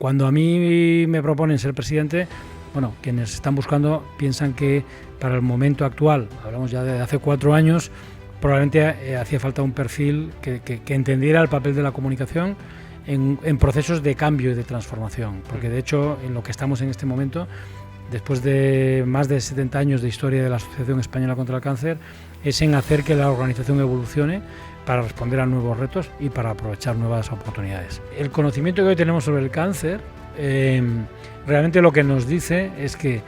Cuando a mí me proponen ser presidente, bueno, quienes están buscando piensan que para el momento actual, hablamos ya de hace 4 años, probablemente hacía falta un perfil que entendiera el papel de la comunicación en procesos de cambio y de transformación, porque de hecho en lo que estamos en este momento, después de más de 70 años de historia de la Asociación Española contra el Cáncer, es en hacer que la organización evolucione para responder a nuevos retos y para aprovechar nuevas oportunidades. El conocimiento que hoy tenemos sobre el cáncer realmente lo que nos dice es que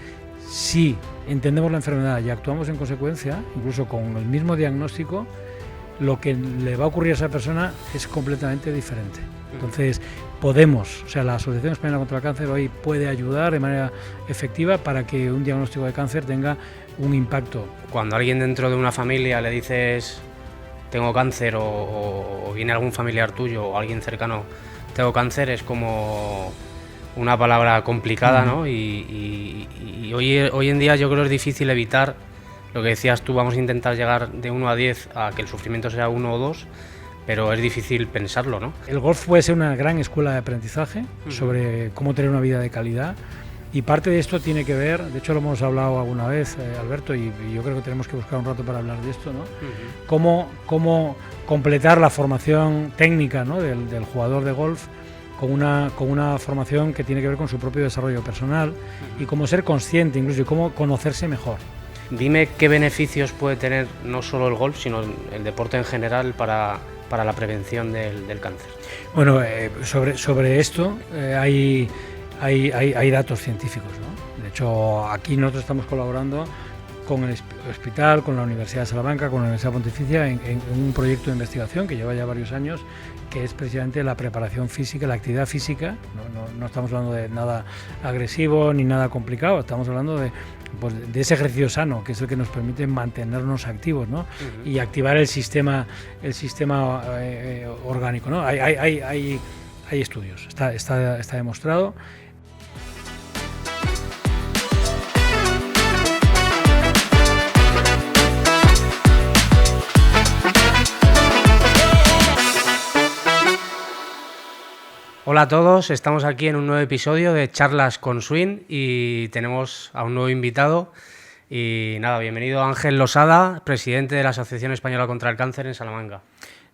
si entendemos la enfermedad y actuamos en consecuencia, incluso con el mismo diagnóstico, lo que le va a ocurrir a esa persona es completamente diferente. Entonces, podemos, o sea, la Asociación Española contra el Cáncer hoy puede ayudar de manera efectiva para que un diagnóstico de cáncer tenga un impacto. Cuando a alguien dentro de una familia le dices tengo cáncer o viene algún familiar tuyo o alguien cercano, tengo cáncer, es como una palabra complicada, ¿no? Y hoy en día yo creo que es difícil evitar lo que decías tú, vamos a intentar llegar de 1 a 10 a que el sufrimiento sea 1 o 2, pero es difícil pensarlo, ¿no? El golf puede ser una gran escuela de aprendizaje sobre cómo tener una vida de calidad, y parte de esto tiene que ver, de hecho lo hemos hablado alguna vez, Alberto, y yo creo que tenemos que buscar un rato para hablar de esto, ¿no? Cómo completar la formación técnica, ¿no?, del jugador de golf con una formación que tiene que ver con su propio desarrollo personal y cómo ser consciente incluso y cómo conocerse mejor. Dime qué beneficios puede tener no solo el golf, sino el deporte en general para la prevención del cáncer. Bueno, sobre esto hay datos científicos, ¿no? De hecho, aquí nosotros estamos colaborando con el hospital, con la Universidad de Salamanca, con la Universidad Pontificia en un proyecto de investigación que lleva ya varios años, que es precisamente la preparación física, la actividad física. No estamos hablando de nada agresivo ni nada complicado, estamos hablando de ese ejercicio sano, que es el que nos permite mantenernos activos, ¿no? Y activar el sistema orgánico, ¿no? Hay estudios, está demostrado. Hola a todos, estamos aquí en un nuevo episodio de Charlas con Swing y tenemos a un nuevo invitado. Y nada, bienvenido Ángel Losada, presidente de la Asociación Española contra el Cáncer en Salamanca.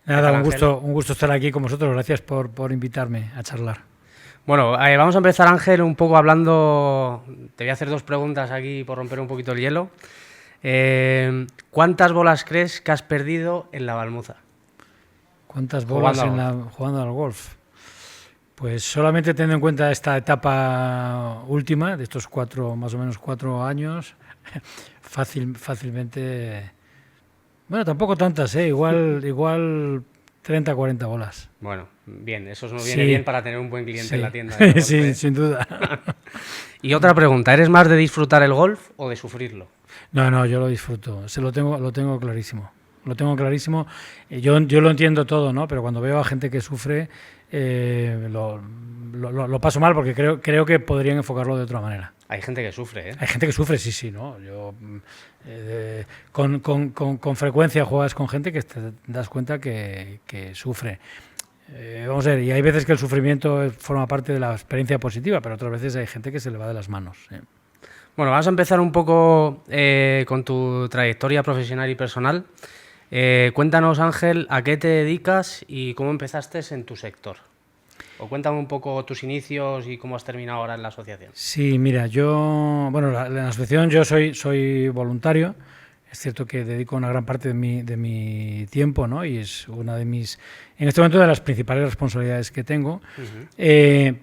Nada, un gusto estar aquí con vosotros, gracias por invitarme a charlar. Bueno, vamos a empezar, Ángel, un poco hablando, te voy a hacer 2 preguntas aquí por romper un poquito el hielo. ¿Cuántas bolas crees que has perdido en la Balmuza? ¿Cuántas bolas jugando al golf? Pues solamente teniendo en cuenta esta etapa última, de estos más o menos 4 años, fácilmente... Bueno, tampoco tantas, igual 30, 40 bolas. Bueno, bien, eso nos viene bien para tener un buen cliente en la tienda. Sí, sin duda. Y otra pregunta, ¿eres más de disfrutar el golf o de sufrirlo? No, yo lo disfruto, lo tengo clarísimo. Lo tengo clarísimo. Yo lo entiendo todo, ¿no? Pero cuando veo a gente que sufre, lo paso mal porque creo que podrían enfocarlo de otra manera. Hay gente que sufre, ¿eh? Hay gente que sufre, sí, ¿no? Yo con frecuencia juegas con gente que te das cuenta que sufre. Vamos a ver, y hay veces que el sufrimiento forma parte de la experiencia positiva, pero otras veces hay gente que se le va de las manos. Bueno, vamos a empezar un poco con tu trayectoria profesional y personal. Cuéntanos, Ángel, a qué te dedicas y cómo empezaste en tu sector. O cuéntame un poco tus inicios y cómo has terminado ahora en la asociación. Sí, mira, en la asociación yo soy voluntario. Es cierto que dedico una gran parte de mi tiempo, ¿no? Y es una de mis, en este momento, de las principales responsabilidades que tengo.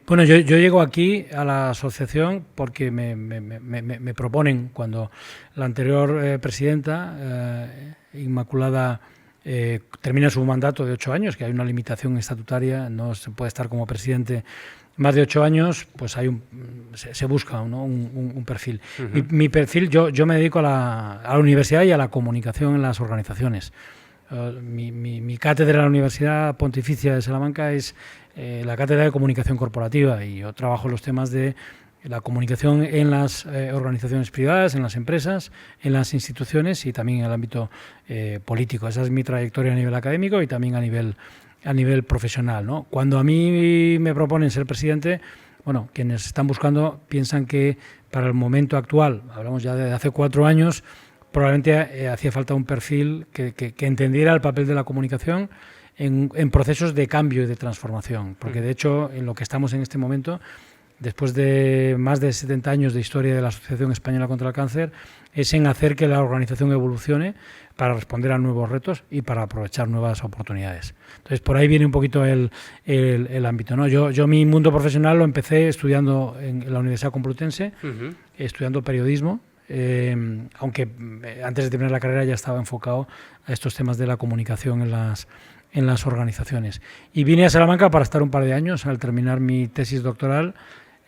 Bueno, yo llego aquí a la asociación porque me proponen, cuando la anterior presidenta, Inmaculada, termina su mandato de 8 años, que hay una limitación estatutaria, no se puede estar como presidente más de 8 años, pues se busca, ¿no?, un perfil. Mi perfil, yo me dedico a la universidad y a la comunicación en las organizaciones. Mi cátedra en la Universidad Pontificia de Salamanca es la cátedra de comunicación corporativa, y yo trabajo los temas de la comunicación en las organizaciones privadas, en las empresas, en las instituciones y también en el ámbito político. Esa es mi trayectoria a nivel académico y también a nivel profesional, ¿no? Cuando a mí me proponen ser presidente, bueno, quienes están buscando piensan que para el momento actual, hablamos ya de hace 4 años, probablemente hacía falta un perfil que entendiera el papel de la comunicación en procesos de cambio y de transformación, porque de hecho en lo que estamos en este momento, después de más de 70 años de historia de la Asociación Española contra el Cáncer, es en hacer que la organización evolucione para responder a nuevos retos y para aprovechar nuevas oportunidades. Entonces, por ahí viene un poquito el ámbito, ¿no? Yo mi mundo profesional lo empecé estudiando en la Universidad Complutense, estudiando periodismo, aunque antes de terminar la carrera ya estaba enfocado a estos temas de la comunicación en las organizaciones. Y vine a Salamanca para estar un par de años al terminar mi tesis doctoral.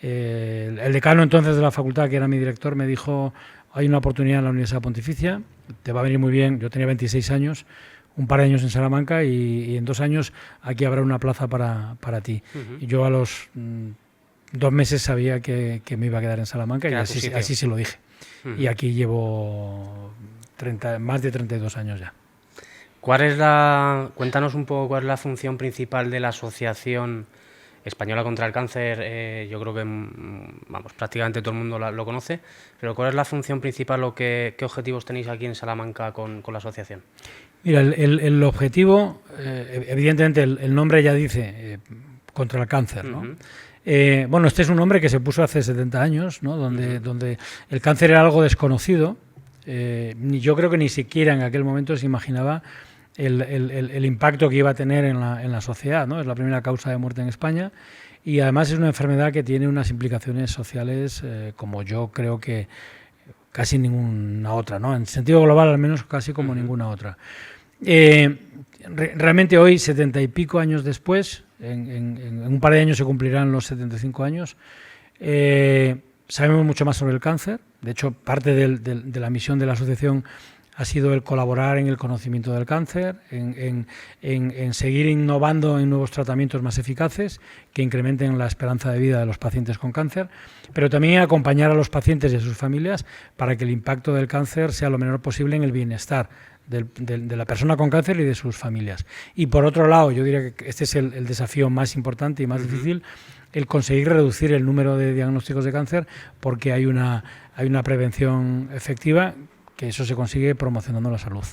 El decano entonces de la facultad, que era mi director, me dijo: hay una oportunidad en la Universidad Pontificia, te va a venir muy bien. Yo tenía 26 años, un par de años en Salamanca y en 2 años aquí habrá una plaza para ti. Y yo a los 2 meses sabía que me iba a quedar en Salamanca y así se lo dije. Y aquí llevo más de 32 años ya. Cuéntanos un poco cuál es la función principal de la Asociación Española contra el Cáncer. Yo creo que prácticamente todo el mundo lo conoce, pero ¿cuál es la función principal o qué objetivos tenéis aquí en Salamanca con la asociación? Mira, el objetivo, evidentemente el nombre ya dice contra el cáncer, ¿no? Bueno, este es un nombre que se puso hace 70 años, ¿no? Donde el cáncer era algo desconocido. Yo creo que ni siquiera en aquel momento se imaginaba el impacto que iba a tener en la sociedad, ¿no? Es la primera causa de muerte en España y además es una enfermedad que tiene unas implicaciones sociales como yo creo que casi ninguna otra, ¿no? En sentido global al menos casi como ninguna otra. Realmente hoy, 70 y pico años después, en un par de años se cumplirán los 75 años, sabemos mucho más sobre el cáncer. De hecho, parte de la misión de la asociación ha sido el colaborar en el conocimiento del cáncer, en seguir innovando en nuevos tratamientos más eficaces que incrementen la esperanza de vida de los pacientes con cáncer, pero también acompañar a los pacientes y a sus familias para que el impacto del cáncer sea lo menor posible en el bienestar de la persona con cáncer y de sus familias. Y por otro lado, yo diría que este es el desafío más importante y más difícil, el conseguir reducir el número de diagnósticos de cáncer, porque hay una prevención efectiva, que eso se consigue promocionando la salud.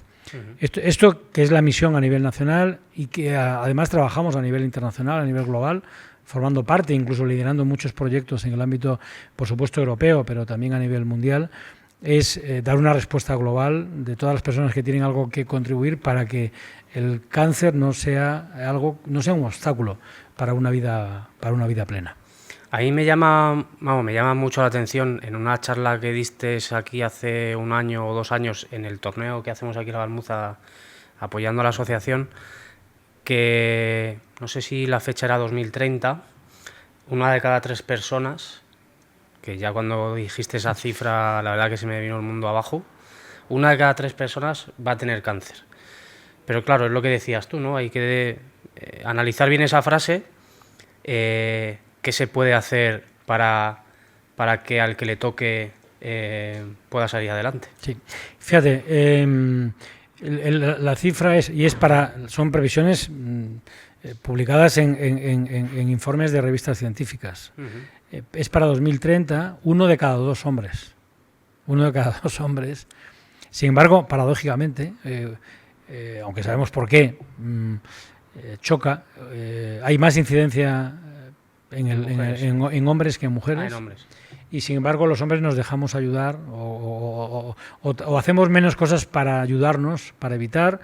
Esto que es la misión a nivel nacional y que además trabajamos a nivel internacional, a nivel global, formando parte, incluso liderando muchos proyectos en el ámbito, por supuesto, europeo, pero también a nivel mundial, es dar una respuesta global de todas las personas que tienen algo que contribuir para que el cáncer no sea un obstáculo para una vida plena. Ahí me llama mucho la atención, en una charla que diste aquí hace 1 año o 2 años en el torneo que hacemos aquí en la Balmuza apoyando a la asociación, que no sé si la fecha era 2030, 1 de cada 3 personas, que ya cuando dijiste esa cifra la verdad que se me vino el mundo abajo, 1 de cada 3 personas va a tener cáncer. Pero claro, es lo que decías tú, ¿no? Hay que analizar bien esa frase. ¿Qué se puede hacer para que al que le toque pueda salir adelante? Sí, fíjate, la cifra son previsiones publicadas en informes de revistas científicas. Es para 2030 1 de cada 2 hombres. 1 de cada 2 hombres. Sin embargo, paradójicamente, aunque sabemos por qué, choca, hay más incidencia en hombres que en mujeres. En hombres. Y sin embargo los hombres nos dejamos ayudar o hacemos menos cosas para ayudarnos, para evitar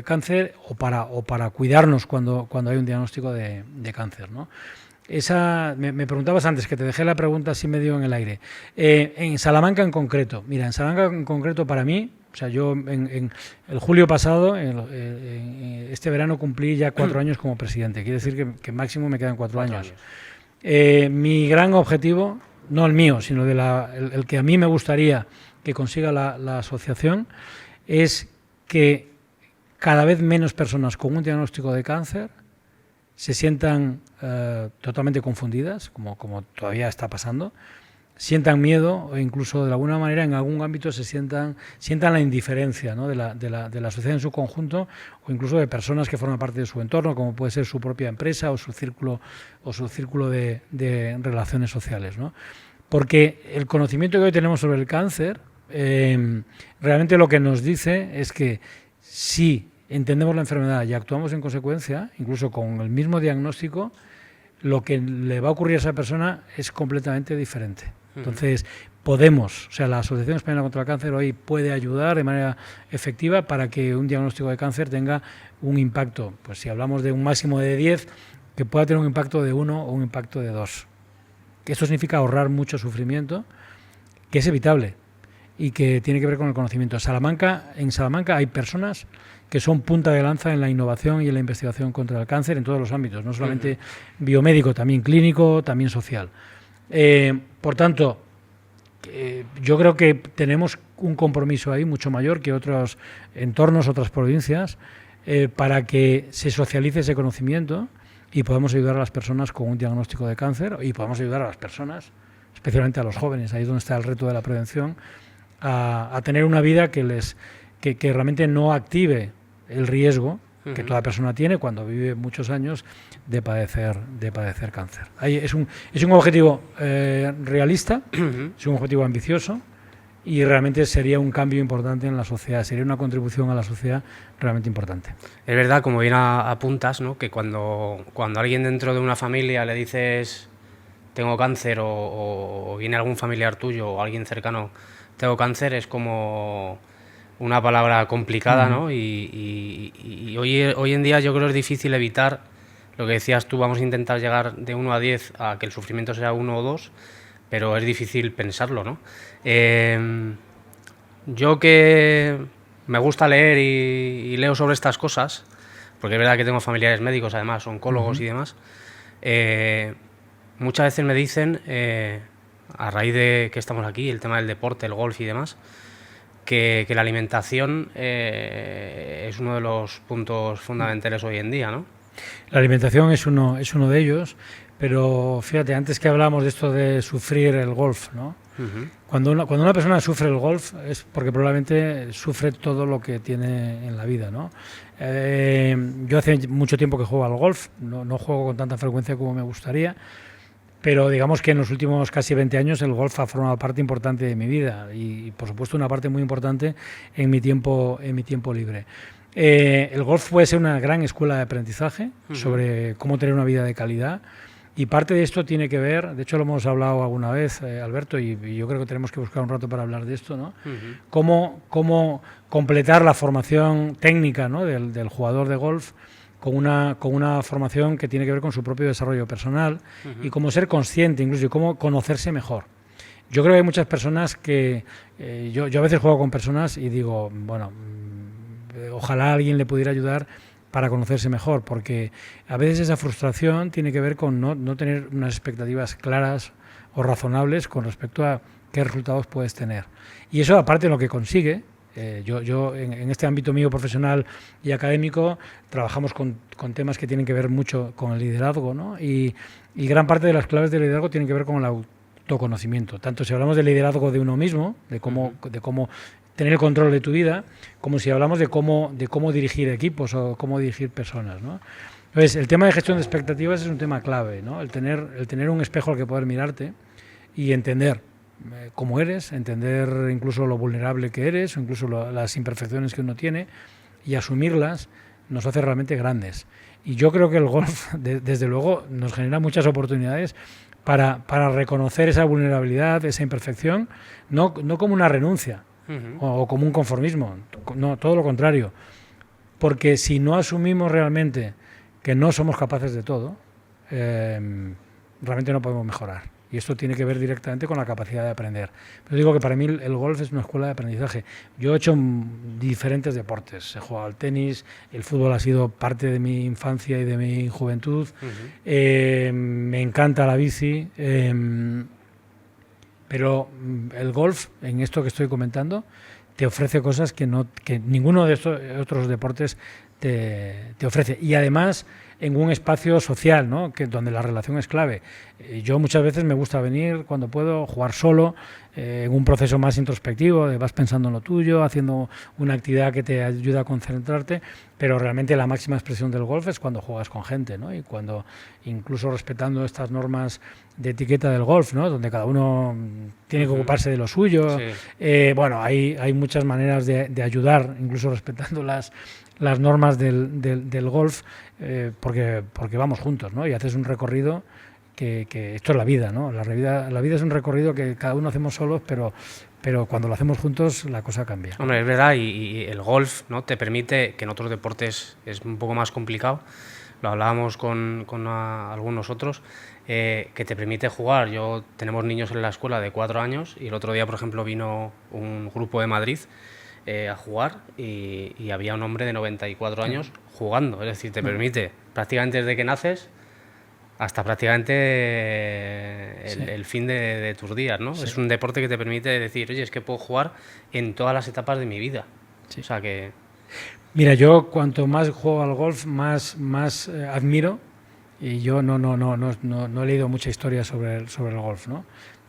cáncer o para cuidarnos cuando hay un diagnóstico de cáncer, ¿no? Me preguntabas antes, que te dejé la pregunta así medio en el aire. En Salamanca en concreto, mira, en Salamanca en concreto para mí, o sea, yo en el julio pasado, este verano cumplí ya 4 años como presidente. Quiere decir que máximo me quedan 4 años. Mi gran objetivo, no el mío, sino el que a mí me gustaría que consiga la asociación, es que cada vez menos personas con un diagnóstico de cáncer se sientan totalmente confundidas, como todavía está pasando, sientan miedo o incluso de alguna manera en algún ámbito sientan la indiferencia, ¿no? de la sociedad en su conjunto, o incluso de personas que forman parte de su entorno, como puede ser su propia empresa o su círculo de relaciones sociales, ¿no? Porque el conocimiento que hoy tenemos sobre el cáncer realmente lo que nos dice es que si entendemos la enfermedad y actuamos en consecuencia, incluso con el mismo diagnóstico, lo que le va a ocurrir a esa persona es completamente diferente. Entonces, la Asociación Española contra el Cáncer hoy puede ayudar de manera efectiva para que un diagnóstico de cáncer tenga un impacto, pues si hablamos de un máximo de 10, que pueda tener un impacto de 1 o un impacto de 2. Esto significa ahorrar mucho sufrimiento, que es evitable y que tiene que ver con el conocimiento. En Salamanca hay personas que son punta de lanza en la innovación y en la investigación contra el cáncer en todos los ámbitos, no solamente biomédico, también clínico, también social. Por tanto, yo creo que tenemos un compromiso ahí mucho mayor que otros entornos, otras provincias, para que se socialice ese conocimiento y podamos ayudar a las personas con un diagnóstico de cáncer y podamos ayudar a las personas, especialmente a los jóvenes, ahí es donde está el reto de la prevención, a tener una vida que realmente no active el riesgo que toda persona tiene cuando vive muchos años de padecer cáncer. Es un objetivo realista, es un objetivo ambicioso y realmente sería un cambio importante en la sociedad, sería una contribución a la sociedad realmente importante. Es verdad, como bien apuntas, ¿no? Que cuando alguien dentro de una familia le dices tengo cáncer o viene algún familiar tuyo o alguien cercano tengo cáncer, es como una palabra complicada, ¿no? Y hoy en día yo creo que es difícil evitar lo que decías tú, vamos a intentar llegar de 1 a 10 a que el sufrimiento sea 1 o 2, pero es difícil pensarlo, ¿no? Yo que me gusta leer y leo sobre estas cosas, porque es verdad que tengo familiares médicos, además, oncólogos y demás, muchas veces me dicen, a raíz de que estamos aquí, el tema del deporte, el golf y demás, que la alimentación es uno de los puntos fundamentales hoy en día, ¿no? La alimentación es uno de ellos, pero fíjate, antes que hablábamos de esto de sufrir el golf, ¿no? Cuando una persona sufre el golf es porque probablemente sufre todo lo que tiene en la vida, ¿no? Yo hace mucho tiempo que juego al golf, no juego con tanta frecuencia como me gustaría, pero digamos que en los últimos casi 20 años el golf ha formado parte importante de mi vida y por supuesto una parte muy importante en mi tiempo libre. El golf puede ser una gran escuela de aprendizaje sobre cómo tener una vida de calidad y parte de esto tiene que ver, de hecho lo hemos hablado alguna vez, Alberto, y yo creo que tenemos que buscar un rato para hablar de esto, ¿no? Cómo completar la formación técnica, ¿no? del jugador de golf con una formación que tiene que ver con su propio desarrollo personal y cómo ser consciente, incluso y cómo conocerse mejor. Yo creo que hay muchas personas que... yo a veces juego con personas y digo, bueno, ojalá alguien le pudiera ayudar para conocerse mejor, porque a veces esa frustración tiene que ver con no tener unas expectativas claras o razonables con respecto a qué resultados puedes tener. Y eso, aparte de lo que consigue... Yo en este ámbito mío profesional y académico trabajamos con temas que tienen que ver mucho con el liderazgo, ¿no? Y gran parte de las claves del liderazgo tienen que ver con el autoconocimiento. Tanto si hablamos del liderazgo de uno mismo, de cómo tener el control de tu vida, como si hablamos de cómo dirigir equipos o cómo dirigir personas, ¿no? Entonces, el tema de gestión de expectativas es un tema clave, ¿no? El tener un espejo al que poder mirarte y entender cómo eres, entender incluso lo vulnerable que eres, o incluso las imperfecciones que uno tiene, y asumirlas nos hace realmente grandes. Y yo creo que el golf, desde luego, nos genera muchas oportunidades para reconocer esa vulnerabilidad, esa imperfección, no como una renuncia o como un conformismo, no, todo lo contrario. Porque si no asumimos realmente que no somos capaces de todo, realmente no podemos mejorar. Y esto tiene que ver directamente con la capacidad de aprender. Pero digo que para mí el golf es una escuela de aprendizaje. Yo he hecho diferentes deportes. He jugado al tenis, el fútbol ha sido parte de mi infancia y de mi juventud. Me encanta la bici. Pero el golf, en esto que estoy comentando, te ofrece cosas que ninguno de estos otros deportes te ofrece. Y además en un espacio social, ¿no? Que donde la relación es clave. Yo muchas veces me gusta venir cuando puedo, jugar solo, en un proceso más introspectivo, de vas pensando en lo tuyo, haciendo una actividad que te ayuda a concentrarte, pero realmente la máxima expresión del golf es cuando juegas con gente, ¿no? Y cuando, incluso respetando estas normas de etiqueta del golf, ¿no? Donde cada uno tiene que ocuparse de lo suyo. Sí. Bueno, hay muchas maneras de ayudar, incluso respetando las normas del golf, porque vamos juntos, ¿no? Y haces un recorrido que esto es la vida, ¿no? La vida es un recorrido que cada uno hacemos solos, pero cuando lo hacemos juntos la cosa cambia. Hombre, es verdad, y el golf, ¿no? Te permite, que en otros deportes es un poco más complicado, lo hablábamos con algunos otros, que te permite jugar. Tenemos niños en la escuela de 4 años y el otro día, por ejemplo, vino un grupo de Madrid a jugar y había un hombre de 94 años jugando. Es decir, te permite prácticamente desde que naces hasta prácticamente el fin de tus días, ¿no? Sí. Es un deporte que te permite decir, oye, es que puedo jugar en todas las etapas de mi vida. Sí. O sea que... Mira, yo cuanto más juego al golf, más admiro, y yo no he leído mucha historia sobre el golf, ¿no?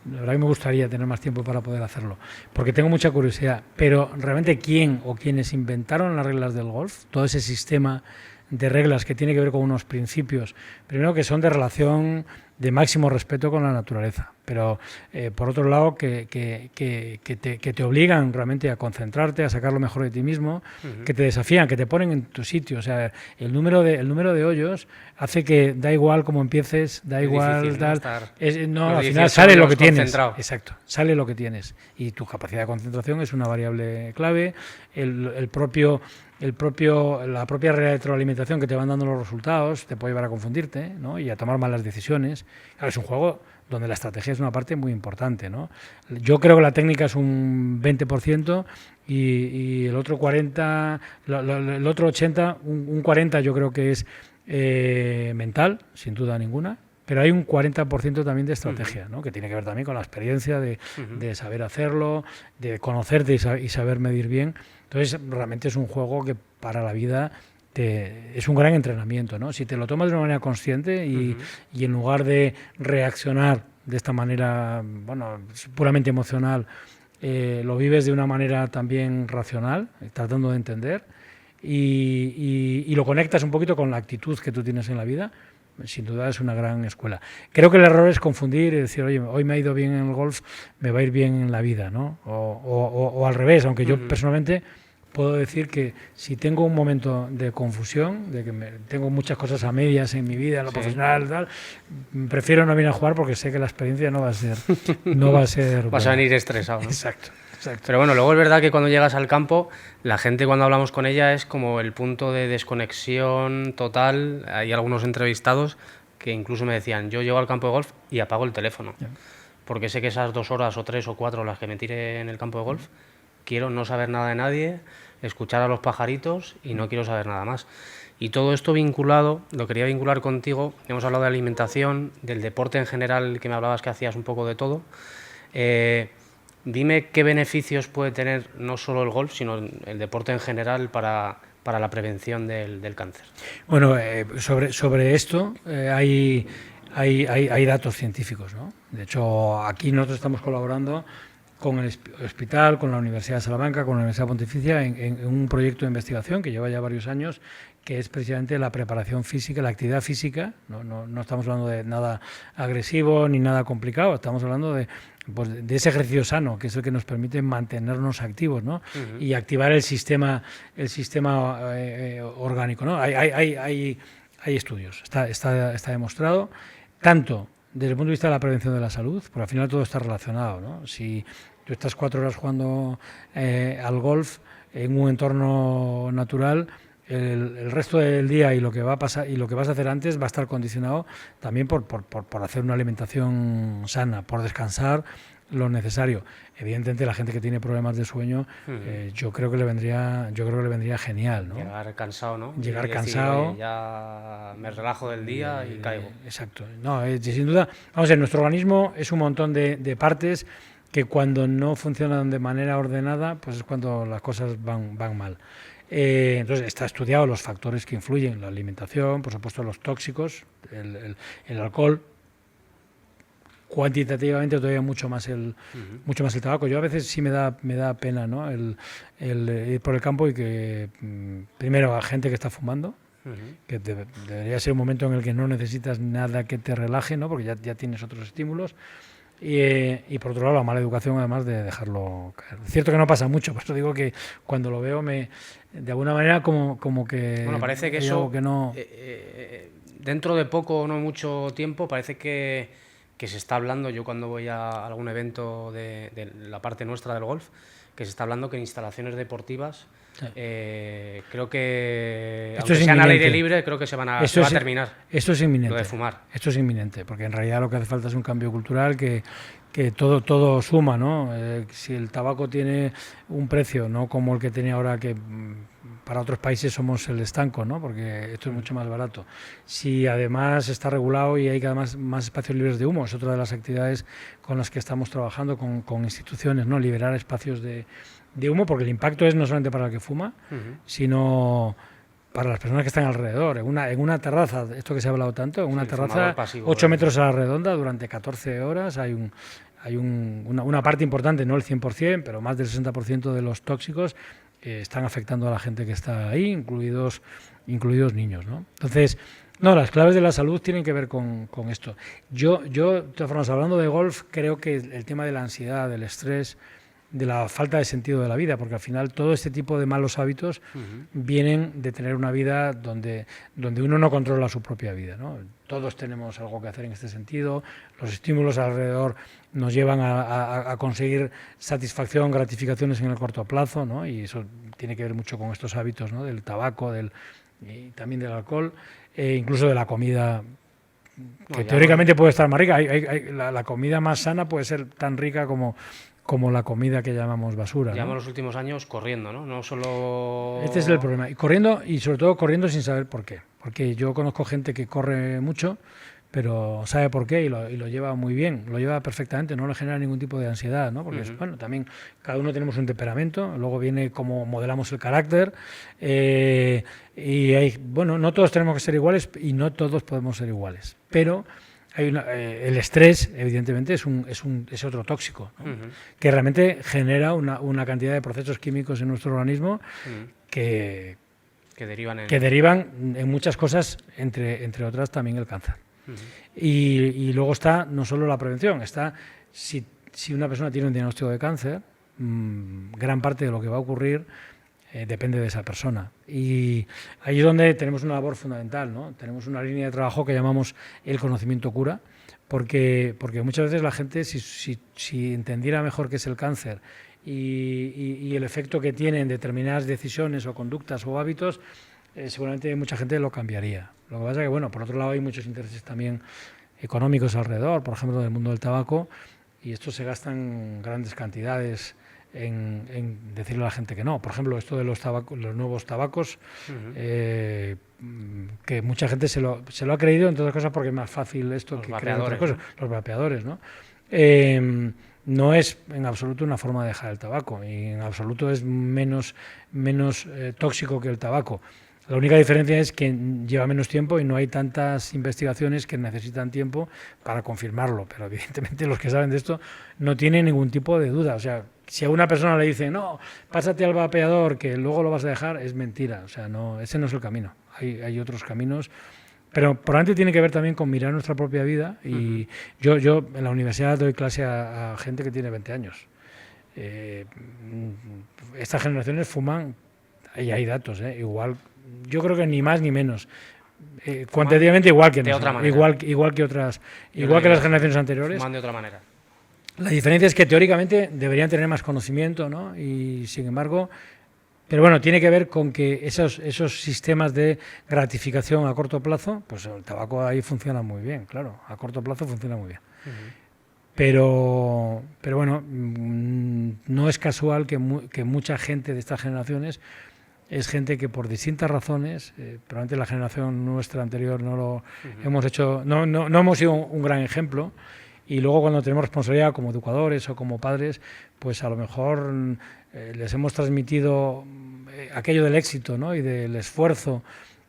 La verdad que me gustaría tener más tiempo para poder hacerlo, porque tengo mucha curiosidad, pero realmente quién o quienes inventaron las reglas del golf, todo ese sistema de reglas que tiene que ver con unos principios, primero que son de relación de máximo respeto con la naturaleza, pero por otro lado que te obligan realmente a concentrarte, a sacar lo mejor de ti mismo, que te desafían, que te ponen en tu sitio. O sea, el número de hoyos hace que da igual cómo empieces, da igual difícil, tal, al final sale lo que tienes. Exacto, sale lo que tienes, y tu capacidad de concentración es una variable clave. La propia retroalimentación que te van dando los resultados te puede llevar a confundirte, ¿no? Y a tomar malas decisiones. Claro, es un juego donde la estrategia es una parte muy importante, ¿no? Yo creo que la técnica es un 20% y el otro 40%, el otro 80%, un 40% yo creo que es mental, sin duda ninguna. Pero hay un 40% también de estrategia, ¿no? Que tiene que ver también con la experiencia de saber hacerlo, de conocerte y saber medir bien. Entonces, realmente es un juego que para la vida es un gran entrenamiento, ¿no? Si te lo tomas de una manera consciente y en lugar de reaccionar de esta manera, bueno, puramente emocional, lo vives de una manera también racional, tratando de entender, y lo conectas un poquito con la actitud que tú tienes en la vida, sin duda es una gran escuela. Creo que el error es confundir y decir, oye, hoy me ha ido bien en el golf, me va a ir bien en la vida, ¿no? O al revés, aunque yo personalmente puedo decir que si tengo un momento de confusión, de que tengo muchas cosas a medias en mi vida, en lo profesional, tal, prefiero no venir a jugar porque sé que la experiencia no va a ser Vas a venir estresado, ¿no? Exacto. Pero bueno, luego es verdad que cuando llegas al campo, la gente cuando hablamos con ella es como el punto de desconexión total. Hay algunos entrevistados que incluso me decían, yo llego al campo de golf y apago el teléfono, porque sé que esas 2 horas o 3 o 4 las que me tire en el campo de golf, quiero no saber nada de nadie, escuchar a los pajaritos y no quiero saber nada más. Y todo esto vinculado, lo quería vincular contigo, hemos hablado de alimentación, del deporte en general, que me hablabas que hacías un poco de todo. Dime qué beneficios puede tener no solo el golf, sino el deporte en general para la prevención del cáncer. Bueno, sobre esto hay datos científicos, ¿no? De hecho, aquí nosotros estamos colaborando con el hospital, con la Universidad de Salamanca, con la Universidad Pontificia, en un proyecto de investigación que lleva ya varios años, que es precisamente la preparación física, la actividad física. No estamos hablando de nada agresivo ni nada complicado, estamos hablando de ese ejercicio sano, que es el que nos permite mantenernos activos, ¿no? Y activar el sistema orgánico, ¿no? Hay estudios, está demostrado, tanto desde el punto de vista de la prevención de la salud, porque al final todo está relacionado, ¿no? Si tú estás 4 horas jugando al golf en un entorno natural, el resto del día y lo que va a pasar y lo que vas a hacer antes va a estar condicionado también por hacer una alimentación sana, por descansar lo necesario. Evidentemente la gente que tiene problemas de sueño, yo creo que le vendría genial, ¿no? Llegar cansado, ¿no? Llegar y cansado. Decir, ya me relajo del día y caigo. Exacto. No, sin duda, vamos a ver, nuestro organismo es un montón de partes que cuando no funcionan de manera ordenada, pues es cuando las cosas van mal. Entonces está estudiado los factores que influyen, la alimentación, por supuesto los tóxicos, el alcohol, cuantitativamente todavía mucho más el tabaco. Yo a veces sí me da pena, ¿no? el ir por el campo y que primero a gente que está fumando, que debería ser un momento en el que no necesitas nada que te relaje, ¿no? Porque ya tienes otros estímulos. Y por otro lado, la mala educación, además de dejarlo caer. Es cierto que no pasa mucho, por eso digo que cuando lo veo, de alguna manera, como que. Bueno, parece que eso. Que no... dentro de poco o no mucho tiempo, parece que se está hablando. Yo, cuando voy a algún evento de la parte nuestra del golf, que se está hablando que en instalaciones deportivas. Sí. Creo que, aunque sean al aire libre, creo que se va a terminar. Esto es inminente. Lo de fumar. Esto es inminente, porque en realidad lo que hace falta es un cambio cultural que todo suma, ¿no? Si el tabaco tiene un precio, no como el que tiene ahora, que para otros países somos el estanco, ¿no? Porque esto es mucho más barato. Si además está regulado y hay cada vez más espacios libres de humo, es otra de las actividades con las que estamos trabajando con instituciones, ¿no? Liberar espacios de humo, porque el impacto es no solamente para el que fuma, sino para las personas que están alrededor. En una terraza, esto que se ha hablado tanto, en una terraza, pasivo, 8 metros a la redonda, durante 14 horas, hay una parte importante, no el 100%, pero más del 60% de los tóxicos están afectando a la gente que está ahí, incluidos niños, ¿no? Entonces, no, las claves de la salud tienen que ver con esto. Yo, de todas formas, hablando de golf, creo que el tema de la ansiedad, del estrés, de la falta de sentido de la vida, porque al final todo este tipo de malos hábitos vienen de tener una vida donde uno no controla su propia vida, ¿no? Todos tenemos algo que hacer en este sentido, los estímulos alrededor nos llevan a conseguir satisfacción, gratificaciones en el corto plazo, ¿no? Y eso tiene que ver mucho con estos hábitos, ¿no? Del tabaco, y también del alcohol, incluso de la comida, que teóricamente puede estar más rica. La comida más sana puede ser tan rica como la comida que llamamos basura. Llevamos los últimos años corriendo, ¿no? No solo... Este es el problema. Y corriendo, y sobre todo corriendo sin saber por qué. Porque yo conozco gente que corre mucho, pero sabe por qué y lo lleva muy bien, lo lleva perfectamente, no le genera ningún tipo de ansiedad, ¿no? Porque bueno, también cada uno tenemos un temperamento, luego viene cómo modelamos el carácter, y bueno, no todos tenemos que ser iguales y no todos podemos ser iguales, pero... el estrés, evidentemente, es otro tóxico, ¿no? Que realmente genera una cantidad de procesos químicos en nuestro organismo que derivan en muchas cosas, entre otras también el cáncer. Y luego está no solo la prevención, está si una persona tiene un diagnóstico de cáncer, gran parte de lo que va a ocurrir depende de esa persona. Y ahí es donde tenemos una labor fundamental, ¿no? Tenemos una línea de trabajo que llamamos el conocimiento cura, porque muchas veces la gente, si entendiera mejor qué es el cáncer y el efecto que tiene en determinadas decisiones o conductas o hábitos, seguramente mucha gente lo cambiaría. Lo que pasa es que, bueno, por otro lado hay muchos intereses también económicos alrededor, por ejemplo, del mundo del tabaco, y estos se gastan grandes cantidades en decirle a la gente que no. Por ejemplo, esto de los nuevos tabacos, que mucha gente se lo ha creído, entre otras cosas porque es más fácil esto que creer otras cosas. Los vapeadores, ¿no? No es en absoluto una forma de dejar el tabaco, y en absoluto es menos tóxico que el tabaco. La única diferencia es que lleva menos tiempo y no hay tantas investigaciones que necesitan tiempo para confirmarlo, pero evidentemente los que saben de esto no tienen ningún tipo de duda. O sea, si a una persona le dice, no, pásate al vapeador que luego lo vas a dejar, es mentira. O sea, no, ese no es el camino. Hay otros caminos, pero probablemente tiene que ver también con mirar nuestra propia vida. Y yo en la universidad doy clase a gente que tiene 20 años. Estas generaciones fuman, y hay datos, igual. Yo creo que ni más ni menos. Cuantitativamente igual que igual que otras, igual que las generaciones anteriores. Fuman de otra manera. La diferencia es que teóricamente deberían tener más conocimiento, ¿no? Y sin embargo, pero bueno, tiene que ver con que esos sistemas de gratificación a corto plazo, pues el tabaco ahí funciona muy bien, claro, a corto plazo funciona muy bien. Pero bueno, no es casual que mucha gente de estas generaciones es gente que por distintas razones, probablemente la generación nuestra anterior no lo hemos hecho, no hemos sido un gran ejemplo, y luego cuando tenemos responsabilidad como educadores o como padres, pues a lo mejor les hemos transmitido aquello del éxito, ¿no? Y del esfuerzo,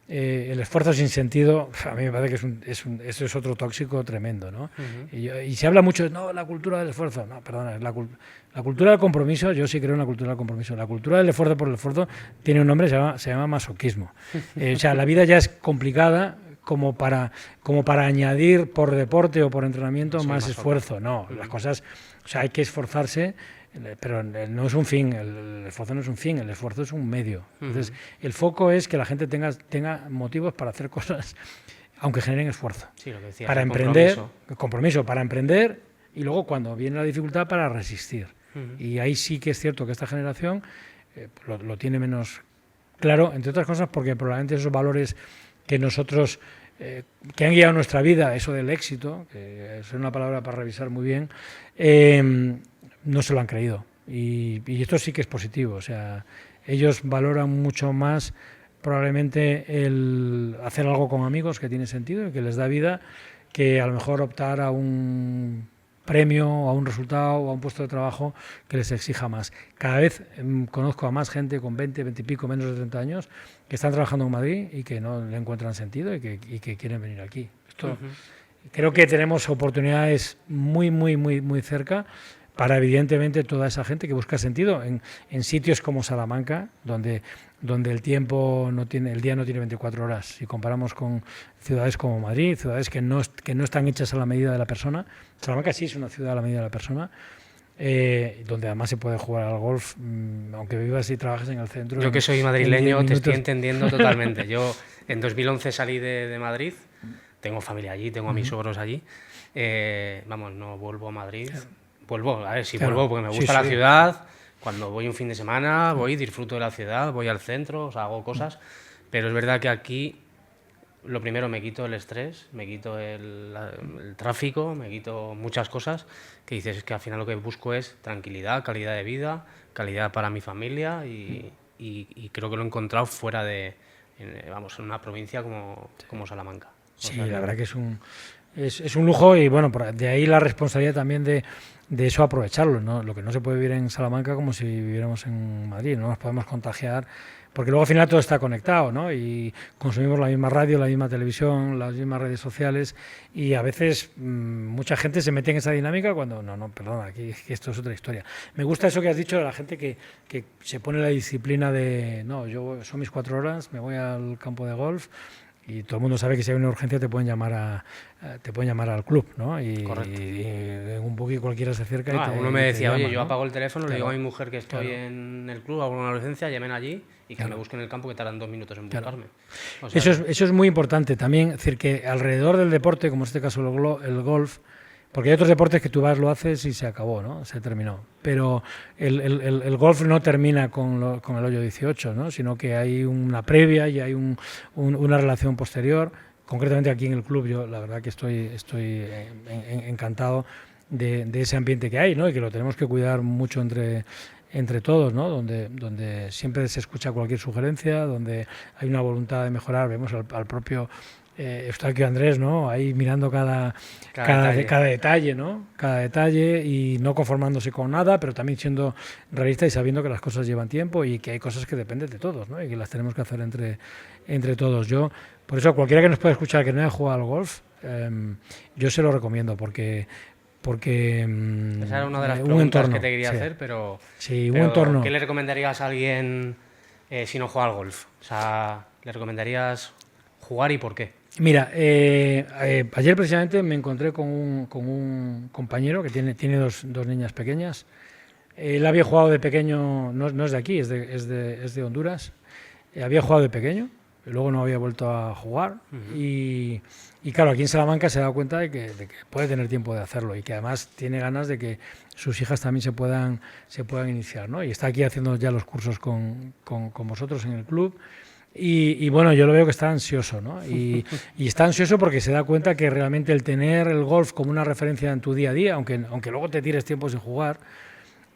el esfuerzo sin sentido, a mí me parece que eso es otro tóxico tremendo, ¿no? Y se habla mucho de, no, la cultura del esfuerzo. No, perdona, la cultura del compromiso, yo sí creo en la cultura del compromiso. La cultura del esfuerzo por el esfuerzo tiene un nombre, se llama masoquismo. O sea, la vida ya es complicada como para añadir por deporte o por entrenamiento más esfuerzo. No, las cosas, o sea, hay que esforzarse, pero no es un fin, el esfuerzo no es un fin, el esfuerzo es un medio. Entonces, el foco es que la gente tenga motivos para hacer cosas, aunque generen esfuerzo. Sí, lo que decías, para emprender, compromiso para emprender, y luego cuando viene la dificultad para resistir. Y ahí sí que es cierto que esta generación lo tiene menos claro, entre otras cosas porque probablemente esos valores que nosotros, que han guiado nuestra vida, eso del éxito, que es una palabra para revisar muy bien, no se lo han creído. Y esto sí que es positivo. O sea, ellos valoran mucho más probablemente el hacer algo con amigos que tiene sentido y que les da vida, que a lo mejor optar a un premio, a un resultado o a un puesto de trabajo que les exija más. Cada vez conozco a más gente con 20, 20 y pico, menos de 30 años que están trabajando en Madrid y que no le encuentran sentido y que quieren venir aquí. Esto, creo que tenemos oportunidades muy, muy, muy, muy cerca para evidentemente toda esa gente que busca sentido en sitios como Salamanca, donde el tiempo no tiene, el día no tiene 24 horas. Si comparamos con ciudades como Madrid, ciudades que no están hechas a la medida de la persona. Salamanca sí es una ciudad a la medida de la persona, donde además se puede jugar al golf, aunque vivas y trabajes en el centro. Yo que soy madrileño te estoy entendiendo totalmente. Yo en 2011 salí de Madrid, tengo familia allí, tengo a mis suegros allí. Vamos, no vuelvo a Madrid. Vuelvo, a ver si vuelvo porque me gusta la ciudad. Cuando voy un fin de semana, disfruto de la ciudad, voy al centro, o sea, hago cosas. Pero es verdad que aquí, lo primero, me quito el estrés, me quito el tráfico, me quito muchas cosas que dices, es que al final lo que busco es tranquilidad, calidad de vida, calidad para mi familia y creo que lo he encontrado fuera en una provincia como Salamanca. Sí, la verdad que es un lujo y bueno, de ahí la responsabilidad también de eso aprovecharlo, ¿no? Lo que no se puede vivir en Salamanca como si viviéramos en Madrid, no nos podemos contagiar, porque luego al final todo está conectado, ¿no? Y consumimos la misma radio, la misma televisión, las mismas redes sociales y a veces mucha gente se mete en esa dinámica cuando, perdona, aquí esto es otra historia. Me gusta eso que has dicho de la gente que se pone la disciplina de, no, son mis 4 horas, me voy al campo de golf. Y todo el mundo sabe que si hay una urgencia te pueden llamar al club, ¿no? Y en un poquito cualquiera se acerca y uno me decía, llama, oye, yo ¿no? apago el teléfono, Claro. le digo a mi mujer que estoy en el club, hago una urgencia, llamen allí y que Claro. me busquen en el campo que tardan 2 minutos en buscarme. Claro. O sea, Eso es muy importante también, es decir, que alrededor del deporte, como en este caso el golf, porque hay otros deportes que tú vas, lo haces y se acabó, ¿no? Se terminó. Pero el golf no termina con el hoyo 18, ¿no? Sino que hay una previa y hay una relación posterior. Concretamente aquí en el club, yo la verdad que estoy encantado de ese ambiente que hay, ¿no? Y que lo tenemos que cuidar mucho entre todos, ¿no? Donde siempre se escucha cualquier sugerencia, donde hay una voluntad de mejorar. Vemos al propio Eustaquio Andrés, ¿no? Ahí mirando cada detalle, ¿no? Cada detalle y no conformándose con nada, pero también siendo realista y sabiendo que las cosas llevan tiempo y que hay cosas que dependen de todos, ¿no? Y que las tenemos que hacer entre todos. Yo, por eso, cualquiera que nos pueda escuchar que no haya jugado al golf, yo se lo recomiendo porque esa era una de las preguntas que te quería hacer, pero un entorno. ¿Qué le recomendarías a alguien si no juega al golf? O sea, ¿le recomendarías jugar y por qué? Mira, ayer precisamente me encontré con un compañero que tiene dos niñas pequeñas. Él había jugado de pequeño, no es de aquí, es de Honduras. Había jugado de pequeño, luego no había vuelto a jugar. Y claro, aquí en Salamanca se ha dado cuenta de que puede tener tiempo de hacerlo y que además tiene ganas de que sus hijas también se puedan iniciar, ¿no? Y está aquí haciendo ya los cursos con vosotros en el club. Y bueno, yo lo veo que está ansioso, ¿no? Y está ansioso porque se da cuenta que realmente el tener el golf como una referencia en tu día a día, aunque luego te tires tiempo sin jugar,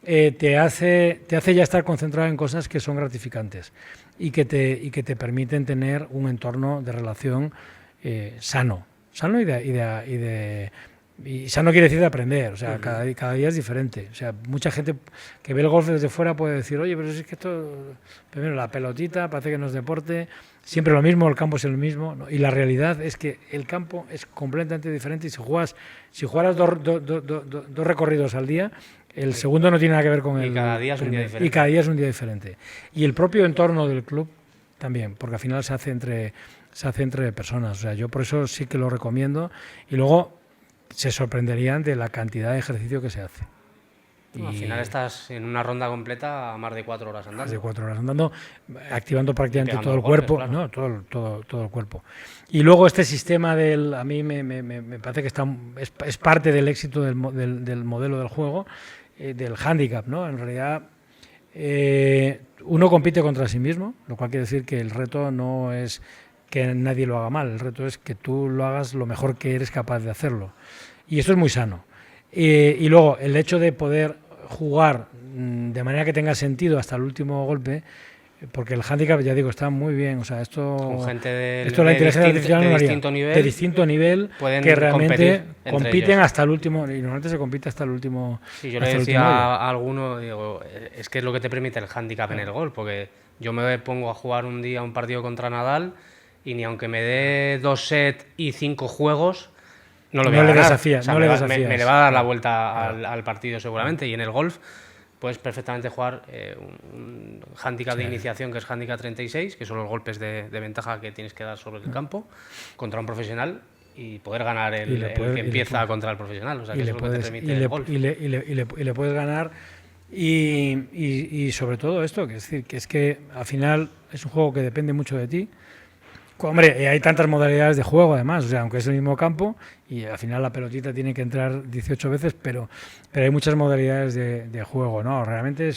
te hace ya estar concentrado en cosas que son gratificantes y que te permiten tener un entorno de relación sano y Y sano quiere decir de aprender, o sea, cada día es diferente. O sea, mucha gente que ve el golf desde fuera puede decir, oye, pero es que esto, primero la pelotita, parece que no es deporte, siempre lo mismo, el campo es el mismo, ¿no? Y la realidad es que el campo es completamente diferente y si jugaras dos recorridos al día, el segundo no tiene nada que ver con el cada día es un día diferente. Y cada día es un día diferente. Y el propio entorno del club también, porque al final se hace entre personas. O sea, yo por eso sí que lo recomiendo. Y luego se sorprenderían de la cantidad de ejercicio que se hace. Al final estás en una ronda completa a más de 4 horas andando. Más de 4 horas andando, activando prácticamente todo el cuerpo, claro. ¿No? Todo el cuerpo. Y luego este sistema a mí me parece que es parte del éxito del modelo del juego, del handicap, ¿no? En realidad, uno compite contra sí mismo, lo cual quiere decir que el reto no es que nadie lo haga mal, el reto es que tú lo hagas lo mejor que eres capaz de hacerlo. Y esto es muy sano. Y luego, el hecho de poder jugar de manera que tenga sentido hasta el último golpe, porque el handicap, ya digo, está muy bien. O sea, esto con gente la inteligencia artificial de distinto nivel, que realmente compiten hasta el último, y normalmente se compite hasta el último. Sí, yo le decía a alguno, digo, es que es lo que te permite el handicap en el golf, porque yo me pongo a jugar un día un partido contra Nadal y ni aunque me dé 2 sets y 5 juegos, no lo voy a ganar. Desafías, me le va a dar la vuelta al partido seguramente. Y en el golf puedes perfectamente jugar un handicap de iniciación, que es handicap 36, que son los golpes de ventaja que tienes que dar sobre el campo, contra un profesional y poder ganar el que empieza contra el profesional. O sea, que eso es lo que te permite el golf. Y le puedes ganar. Y sobre todo esto, que es decir, que es que al final es un juego que depende mucho de ti. Hombre, hay tantas modalidades de juego además, o sea, aunque es el mismo campo y al final la pelotita tiene que entrar 18 veces, pero hay muchas modalidades de juego, ¿no? Realmente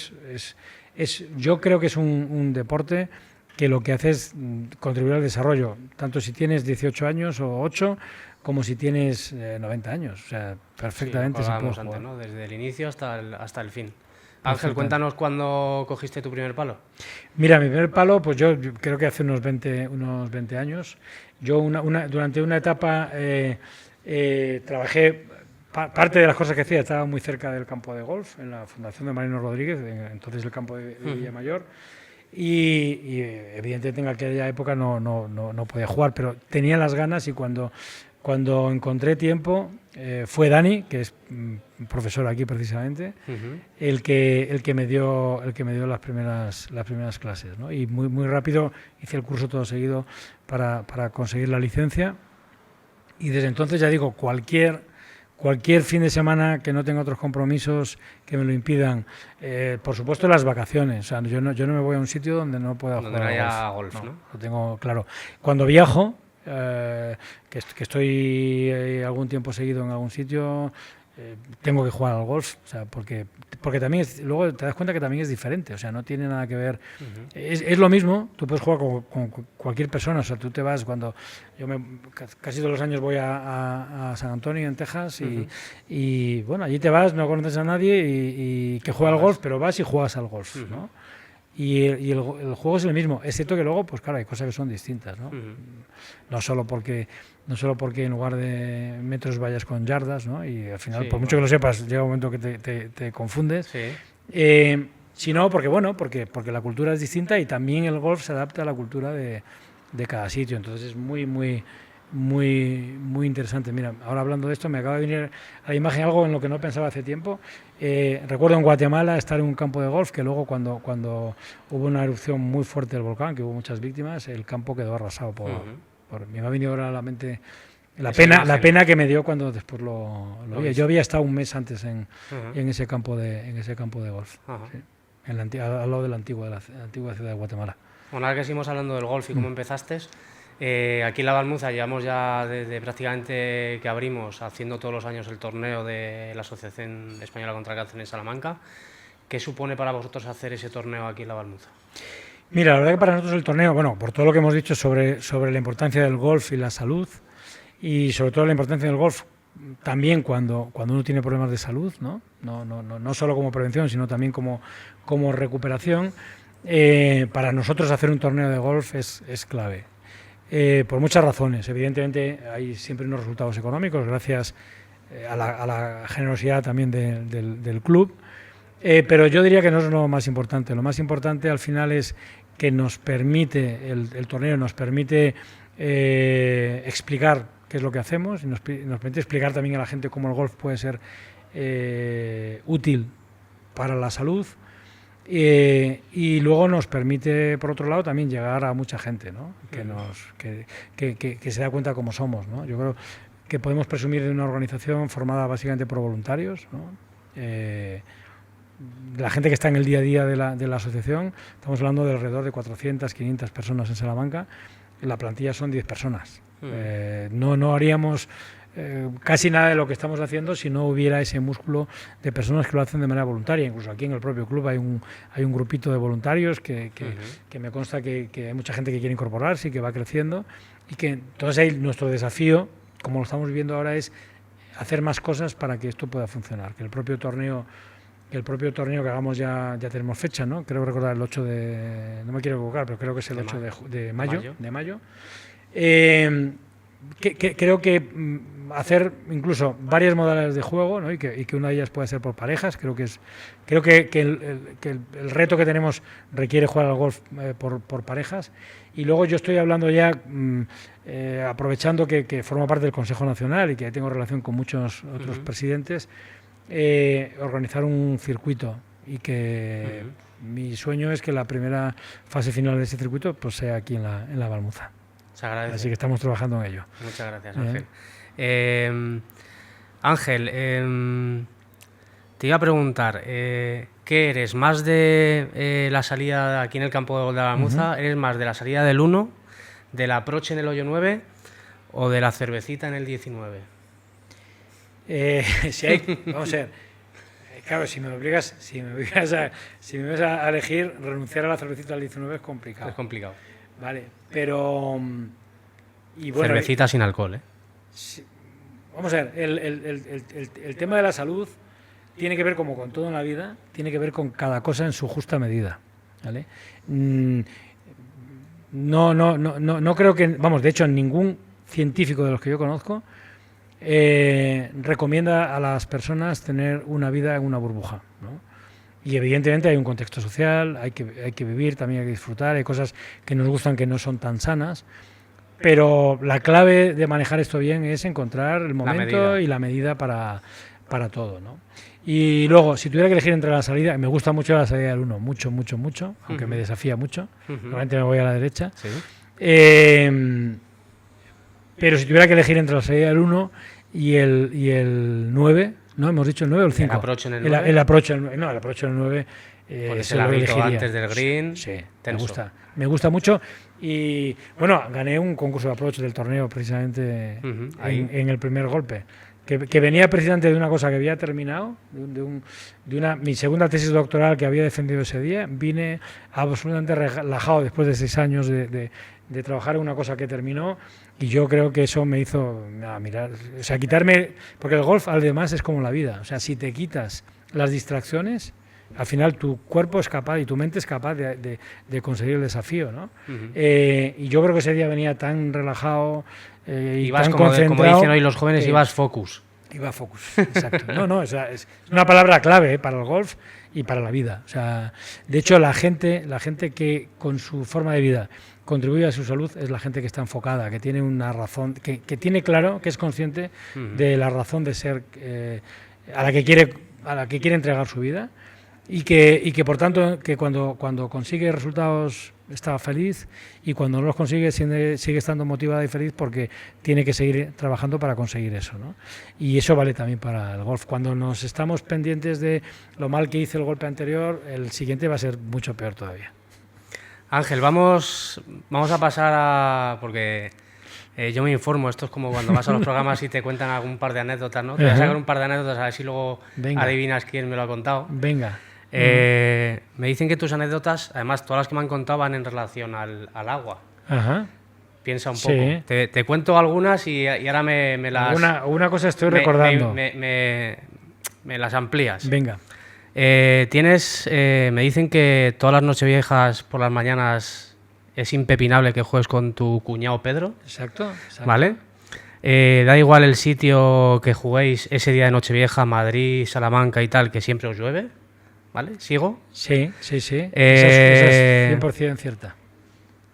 yo creo que es un deporte que lo que hace es contribuir al desarrollo, tanto si tienes 18 años o 8, como si tienes 90 años, o sea, perfectamente se puede jugar. Antes, ¿no? Desde el inicio hasta el fin. Ángel, cuéntanos cuándo cogiste tu primer palo. Mira, mi primer palo, pues yo creo que hace unos 20 años. Yo durante una etapa trabajé, parte de las cosas que hacía estaba muy cerca del campo de golf, en la Fundación de Mariano Rodríguez, entonces el campo de Villamayor. Y evidentemente en aquella época no podía jugar, pero tenía las ganas y cuando encontré tiempo, fue Dani, que es profesor aquí precisamente, el que me dio las primeras clases, ¿no? Y muy rápido hice el curso todo seguido para conseguir la licencia. Y desde entonces, ya digo, cualquier fin de semana que no tenga otros compromisos que me lo impidan, por supuesto las vacaciones, o sea, yo no me voy a un sitio donde no pueda jugar a golf, ¿no? Lo tengo claro. Cuando viajo, que estoy algún tiempo seguido en algún sitio, tengo que jugar al golf, o sea, porque también luego te das cuenta que también es diferente, o sea, no tiene nada que ver. Es lo mismo, tú puedes jugar con cualquier persona, o sea, tú te vas casi todos los años voy a San Antonio, en Texas, y bueno, allí te vas, no conoces a nadie y que juega al golf, pero vas y juegas al golf, ¿no? Y el juego es el mismo, es cierto que luego, pues claro, hay cosas que son distintas, ¿no? No solo porque en lugar de metros vayas con yardas, ¿no? Y al final, por mucho que lo sepas, llega un momento que te confundes. Sino porque la cultura es distinta y también el golf se adapta a la cultura de cada sitio. Entonces es muy interesante. Mira, ahora hablando de esto, me acaba de venir a la imagen algo en lo que no pensaba hace tiempo. Recuerdo en Guatemala estar en un campo de golf que luego cuando hubo una erupción muy fuerte del volcán, que hubo muchas víctimas, el campo quedó arrasado me ha venido ahora a la mente la pena que me dio cuando después lo vi. Yo había estado un mes antes en ese campo de golf, sí, al lado de la antigua ciudad de Guatemala. Bueno, ahora que seguimos hablando del golf y cómo empezaste, aquí en La Balmuza llevamos ya desde prácticamente que abrimos, haciendo todos los años el torneo de la Asociación Española contra el Cáncer en Salamanca. ¿Qué supone para vosotros hacer ese torneo aquí en La Balmuza? Mira, la verdad que para nosotros el torneo, por todo lo que hemos dicho sobre la importancia del golf y la salud, y sobre todo la importancia del golf también cuando uno tiene problemas de salud, no solo como prevención, sino también como recuperación, para nosotros hacer un torneo de golf es clave. Por muchas razones. Evidentemente hay siempre unos resultados económicos gracias a la generosidad también del club. Pero yo diría que no es lo más importante. Lo más importante al final es que nos permite, el torneo nos permite explicar qué es lo que hacemos, y nos permite explicar también a la gente cómo el golf puede ser útil para la salud, y luego nos permite, por otro lado, también llegar a mucha gente, ¿no? que se da cuenta cómo somos, ¿no? Yo creo que podemos presumir de una organización formada básicamente por voluntarios, ¿no? La gente que está en el día a día de la asociación, estamos hablando de alrededor de 400, 500 personas en Salamanca. La plantilla son 10 personas. No haríamos casi nada de lo que estamos haciendo si no hubiera ese músculo de personas que lo hacen de manera voluntaria. Incluso aquí en el propio club hay un grupito de voluntarios que me consta que hay mucha gente que quiere incorporarse y que va creciendo, y que entonces ahí nuestro desafío, como lo estamos viviendo ahora, es hacer más cosas para que esto pueda funcionar, que el propio torneo que hagamos ya tenemos fecha, ¿no? Creo recordar el 8 de... No me quiero equivocar, pero creo que es el 8 de mayo. Creo que hacer incluso varias modalidades de juego, ¿no? y que una de ellas pueda ser por parejas. Creo que el reto que tenemos requiere jugar al golf por parejas. Y luego yo estoy hablando ya, aprovechando que formo parte del Consejo Nacional y que tengo relación con muchos otros presidentes, organizar un circuito, y que mi sueño es que la primera fase final de ese circuito pues sea aquí en la Balmuza. Se agradece. Así que estamos trabajando en ello. Muchas gracias, Ángel. Ángel, te iba a preguntar, ¿qué eres? ¿Más de la salida aquí en el campo de la Balmuza? ¿Eres más de la salida del 1, del approach en el hoyo 9 o de la cervecita en el 19? Vamos a ver, claro, si me obligas a elegir, renunciar a la cervecita al 19 es complicado. Es complicado. Vale, pero... Y bueno, cervecita sin alcohol, ¿eh? Vamos a ver, el tema de la salud tiene que ver, como con todo en la vida, tiene que ver con cada cosa en su justa medida, ¿vale? No creo que... Vamos, de hecho, ningún científico de los que yo conozco recomienda a las personas tener una vida en una burbuja, ¿no? Y evidentemente hay un contexto social, hay que vivir, también hay que disfrutar, hay cosas que nos gustan que no son tan sanas, pero la clave de manejar esto bien es encontrar el momento y la medida para todo, ¿no? Y luego, si tuviera que elegir entre la salida, me gusta mucho la salida del 1, mucho, aunque me desafía mucho, normalmente me voy a la derecha. Sí. Pero si tuviera que elegir entre la salida del 1 y el 9, ¿no? ¿Hemos dicho el 9 o el 5? El approach en el 9. El approach en el 9. Pones el arito antes del green. Sí, me gusta mucho. Y bueno, gané un concurso de approach del torneo precisamente en el primer golpe. Que venía precisamente de una cosa que había terminado, mi segunda tesis doctoral que había defendido ese día. Vine absolutamente relajado después de 6 años de trabajar en una cosa que terminó, y yo creo que eso me hizo mirar, o sea, quitarme, porque el golf además es como la vida, o sea, si te quitas las distracciones, al final tu cuerpo es capaz y tu mente es capaz de conseguir el desafío, ¿no? Y yo creo que ese día venía tan relajado y tan concentrado. Como dicen hoy los jóvenes, ibas focus. Iba focus, exacto. No, es una palabra clave para el golf y para la vida. O sea, de hecho, la gente que con su forma de vida contribuye a su salud es la gente que está enfocada, que tiene una razón, que tiene claro, que es consciente de la razón de ser a la que quiere entregar su vida, y que por tanto que cuando consigue resultados está feliz, y cuando no los consigue sigue estando motivada y feliz porque tiene que seguir trabajando para conseguir eso, ¿no? Y eso vale también para el golf. Cuando nos estamos pendientes de lo mal que hice el golpe anterior, el siguiente va a ser mucho peor todavía. Ángel, vamos a pasar porque yo me informo, esto es como cuando vas a los programas y te cuentan algún par de anécdotas, ¿no? Te voy a sacar un par de anécdotas a ver si luego adivinas quién me lo ha contado. Venga. Me dicen que tus anécdotas, además todas las que me han contado, van en relación al agua. Ajá. Piensa un poco. Sí. Te cuento algunas y ahora me las... Una cosa estoy recordando. Me las amplías. Venga. Me dicen que todas las nocheviejas por las mañanas es impepinable que juegues con tu cuñado Pedro. Exacto. ¿Vale? Da igual el sitio que juguéis ese día de Nochevieja, Madrid, Salamanca y tal, que siempre os llueve, ¿vale? ¿Sigo? Sí. Esa es 100% cierta.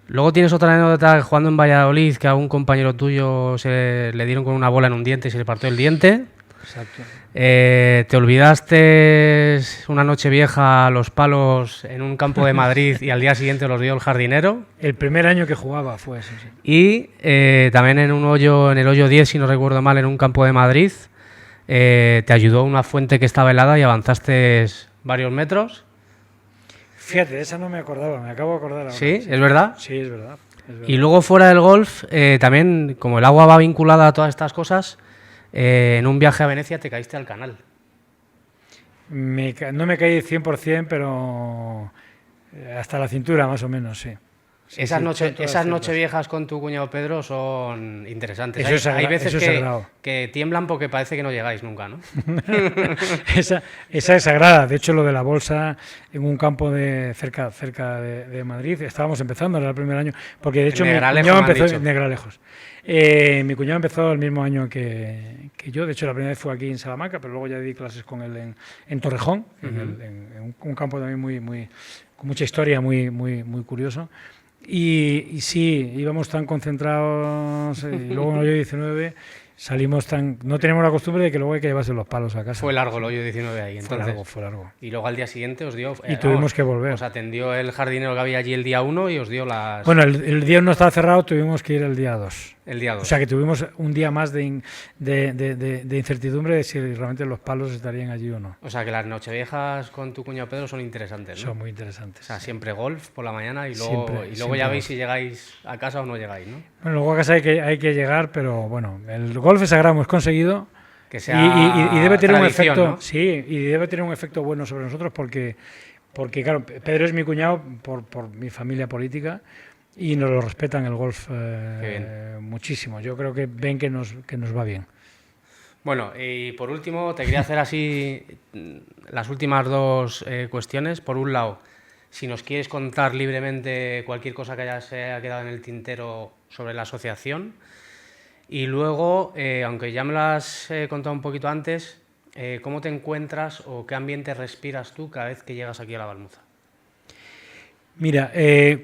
Luego tienes otra anécdota jugando en Valladolid, que a un compañero tuyo le dieron con una bola en un diente y se le partió el diente. Exacto. Te olvidaste una noche vieja los palos en un campo de Madrid y al día siguiente los dio el jardinero. El primer año que jugaba fue eso, sí. Y también en el hoyo 10, si no recuerdo mal, en un campo de Madrid, te ayudó una fuente que estaba helada y avanzaste varios metros. Fíjate, esa no me acordaba, me acabo de acordar ahora. ¿Sí? ¿Es verdad? Sí, es verdad. Y luego fuera del golf, también, como el agua va vinculada a todas estas cosas, en un viaje a Venecia te caíste al canal. No me caí 100%, pero hasta la cintura más o menos, sí. Esas noches viejas con tu cuñado Pedro son interesantes. Hay veces que tiemblan porque parece que no llegáis nunca, ¿no? Esa es sagrada. De hecho, lo de la bolsa en un campo cerca de Madrid, estábamos empezando, era el primer año, porque de hecho mi cuñado empezó en Negralejos. Mi cuñado empezó el mismo año que yo. De hecho, la primera vez fue aquí en Salamanca, pero luego ya di clases con él en Torrejón, en un campo también con mucha historia, muy curioso. Y sí, íbamos tan concentrados, y luego en el hoyo 19 salimos no tenemos la costumbre de que luego hay que llevarse los palos a casa. Fue largo el hoyo 19 ahí, entonces. Fue largo. Y luego al día siguiente os dio... y tuvimos que volver. Os atendió el jardinero que había allí el día 1 y os dio las... Bueno, el día 1 estaba cerrado, tuvimos que ir el día 2. El día 2. O sea que tuvimos un día más de incertidumbre de si realmente los palos estarían allí o no. O sea que las nocheviejas con tu cuñado Pedro son interesantes, ¿no? Son muy interesantes. O sea, siempre golf por la mañana y luego ya veis si llegáis a casa o no llegáis, ¿no? Bueno, luego a casa hay que llegar, pero bueno, el golf es sagrado, hemos conseguido. Que sea y debe tener un efecto, ¿no? Sí, y debe tener un efecto bueno sobre nosotros porque claro, Pedro es mi cuñado por mi familia política y nos lo respetan el golf muchísimo. Yo creo que ven que nos va bien. Bueno, y por último, te quería hacer así las últimas dos cuestiones. Por un lado, si nos quieres contar libremente cualquier cosa que se haya quedado en el tintero sobre la asociación. Y luego, aunque ya me lo has contado un poquito antes, ¿cómo te encuentras o qué ambiente respiras tú cada vez que llegas aquí a La Balmuza? Mira,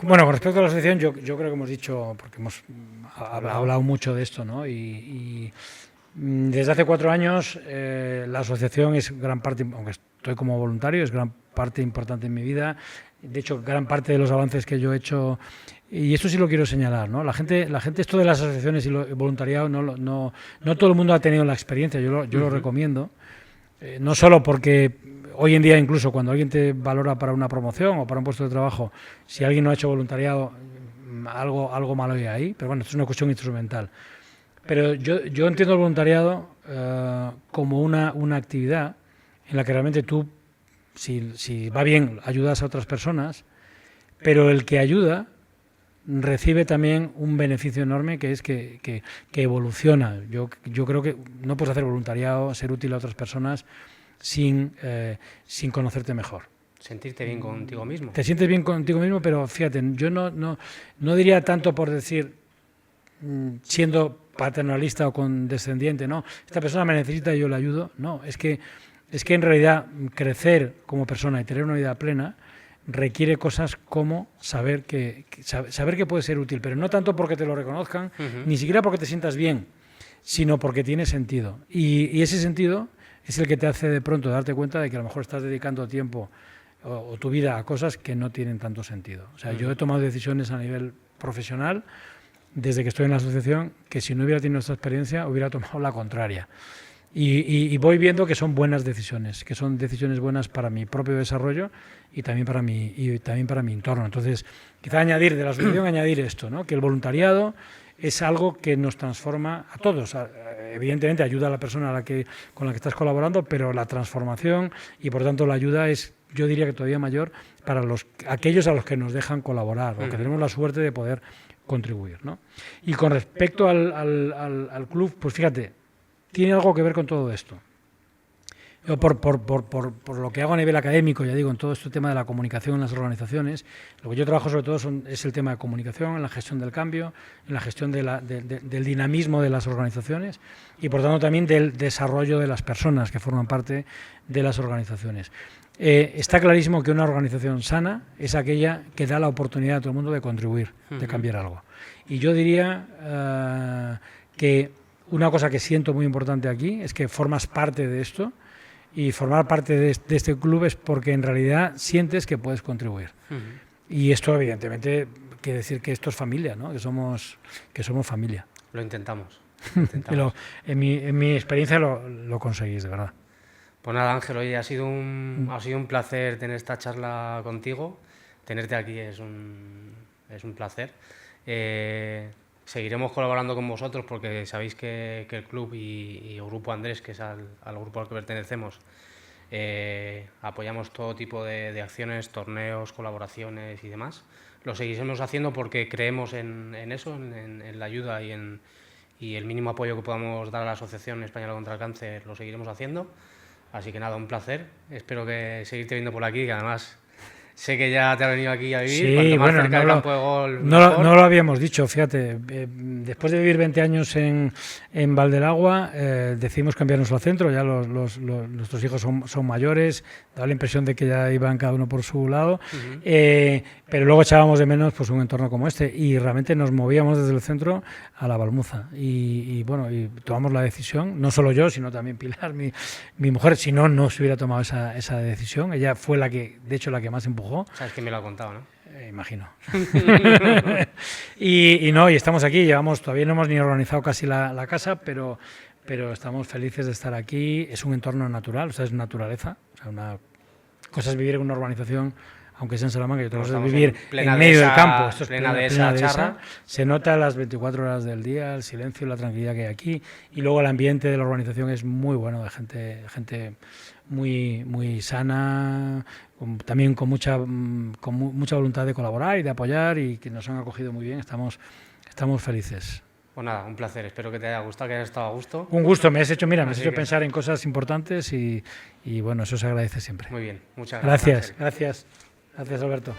bueno, con respecto a la asociación, yo creo que hemos dicho, porque hemos hablado mucho de esto, ¿no? Y desde hace 4 años la asociación es gran parte, aunque estoy como voluntario, es gran parte importante en mi vida. De hecho, gran parte de los avances que yo he hecho, y esto sí lo quiero señalar, ¿no? La gente esto de las asociaciones y el voluntariado, no todo el mundo ha tenido la experiencia, yo lo recomiendo, no solo porque hoy en día incluso cuando alguien te valora para una promoción o para un puesto de trabajo, si alguien no ha hecho voluntariado, algo malo hay ahí, pero bueno, esto es una cuestión instrumental. Pero yo entiendo el voluntariado como una actividad en la que realmente tú, si va bien, ayudas a otras personas, pero el que ayuda recibe también un beneficio enorme, que es que evoluciona. Yo creo que no puedes hacer voluntariado, ser útil a otras personas sin conocerte mejor. Sentirte bien contigo mismo. Te sientes bien contigo mismo, pero fíjate, yo no diría tanto por decir, siendo paternalista o condescendiente, no, esta persona me necesita y yo le ayudo. No, es que en realidad crecer como persona y tener una vida plena requiere cosas como saber que puede ser útil, pero no tanto porque te lo reconozcan, ni siquiera porque te sientas bien, sino porque tiene sentido. Y ese sentido es el que te hace de pronto darte cuenta de que a lo mejor estás dedicando tiempo o tu vida a cosas que no tienen tanto sentido. O sea, yo he tomado decisiones a nivel profesional desde que estoy en la asociación que si no hubiera tenido esta experiencia hubiera tomado la contraria. Y voy viendo que son buenas decisiones, que son decisiones buenas para mi propio desarrollo y también para mi entorno. Entonces, quizá añadir de la asociación añadir esto, ¿no? Que el voluntariado es algo que nos transforma a todos. Evidentemente ayuda a la persona con la que estás colaborando, pero la transformación y por tanto la ayuda es, yo diría que todavía mayor para aquellos a los que nos dejan colaborar o que tenemos la suerte de poder contribuir, ¿no? Y con respecto al club, pues fíjate, tiene algo que ver con todo esto. Yo por lo que hago a nivel académico, ya digo, en todo este tema de la comunicación en las organizaciones, lo que yo trabajo sobre todo es el tema de comunicación, en la gestión del cambio, en la gestión del dinamismo de las organizaciones y por tanto también del desarrollo de las personas que forman parte de las organizaciones. Está clarísimo que una organización sana es aquella que da la oportunidad a todo el mundo de contribuir, de cambiar algo. Y yo diría que una cosa que siento muy importante aquí es que formas parte de esto, y formar parte de este club es porque en realidad sientes que puedes contribuir. Y esto evidentemente quiere decir que esto es familia, ¿no? que somos familia. Lo intentamos. En mi experiencia lo conseguís, de verdad. Pues nada, Ángel, oye, ha sido un placer tener esta charla contigo. Tenerte aquí es un placer. Seguiremos colaborando con vosotros porque sabéis que el club y el Grupo Andrés, que es al grupo al que pertenecemos, apoyamos todo tipo de acciones, torneos, colaboraciones y demás. Lo seguiremos haciendo porque creemos en eso, en la ayuda y el mínimo apoyo que podamos dar a la Asociación Española contra el Cáncer lo seguiremos haciendo. Así que nada, un placer. Espero que seguirte viendo por aquí, que además sé que ya te has venido aquí a vivir. Sí, cuanto más bueno, cerca del campo de gol, no lo habíamos dicho, fíjate. Después de vivir 20 años en Valdelagua, decidimos cambiarnos al centro. Ya nuestros hijos son mayores, daba la impresión de que ya iban cada uno por su lado. Pero luego echábamos de menos pues un entorno como este y realmente nos movíamos desde el centro a la Balmuza. Y tomamos la decisión, no solo yo, sino también Pilar, mi mujer. Si no se hubiera tomado esa decisión. Ella fue la que más empujó. Sabes que me lo ha contado, ¿no? Imagino. y estamos aquí, todavía no hemos ni organizado casi la casa, pero estamos felices de estar aquí. Es un entorno natural, o sea, es naturaleza. O sea, una cosa es vivir en una urbanización, aunque sea en Salamanca, y otra cosa es vivir en medio del campo. Esto es plena de esa. Se nota las 24 horas del día, el silencio, la tranquilidad que hay aquí, y luego el ambiente de la urbanización es muy bueno, de gente muy, muy sana, también con mucha voluntad de colaborar y de apoyar, y que nos han acogido muy bien. Estamos felices. Pues nada, un placer. Espero que te haya gustado, que hayas estado a gusto. Un gusto. Me has hecho pensar en cosas importantes y bueno, eso se agradece siempre. Muy bien. Muchas gracias. Gracias, Alberto.